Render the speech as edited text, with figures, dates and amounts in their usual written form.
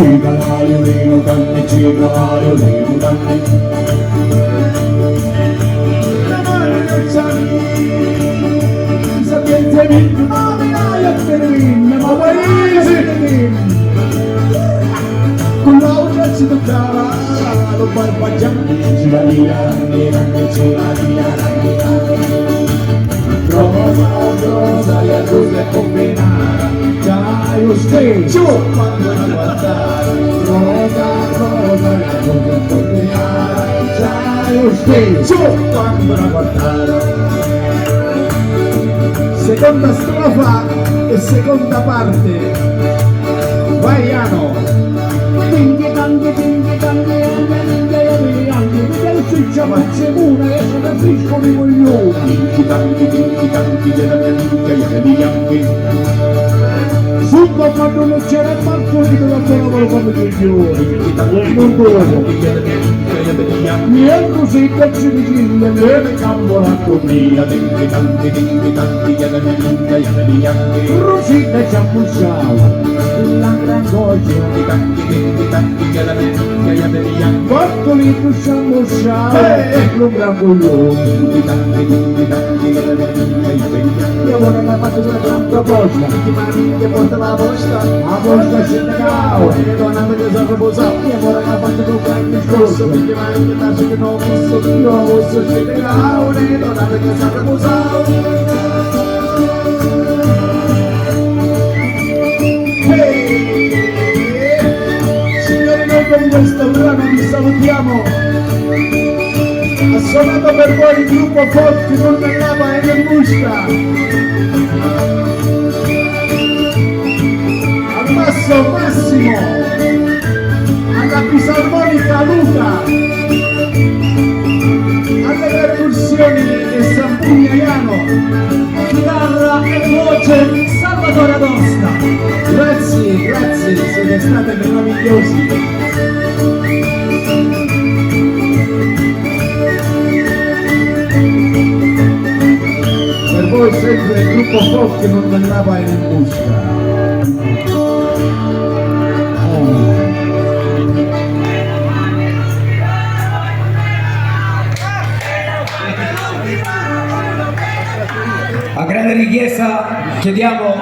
Cicalariolino canni, cicalariolino canni. Le mani del Sani, sapienza vinto, ma mi hai a termine, ma paese con l'auto si toccava, lo barbaggiamo, rosa, la luz le combinara, dai lo stesso quando la guardare, rosa, la luz le combinara, dai lo stesso quando la guardare. Seconda strofa e seconda parte, vai Iano. Tingi tangi, ci faccio una che se ne friscono i coglioni. Tingi tangi, della mia minchia, di bianchi. Subito quando non c'era il partorito la buona come coglioni. Non dovevo. Niente così che ci vicino, ne campo la comia. Tingi tangi, della mia minchia, di bianchi. Rosita ci ammussava, la gran goggia. Tingi tangi, della mia minchia, di bianchi. Quanto li possiamo usare, non gran coglioni. Io vorrei che fatto una gran proposta, che porta la posta scende cao, e donna che si è riposato. Io vorrei che fatto un gran discorso, perché mai che tace che non posso, io posso scende cao, e donna che si è riposato. Di questo brano vi salutiamo. Ha suonato per voi il gruppo Forti con Nellava e nel Musca. Al basso Massimo, alla fisarmonica Luca, alle percussioni e Sampugna Iano, chitarra e voce Salvatore Adosta. Grazie, siete stati meravigliosi. Per voi sempre il gruppo Forti non andava in busca. A grande richiesta chiediamo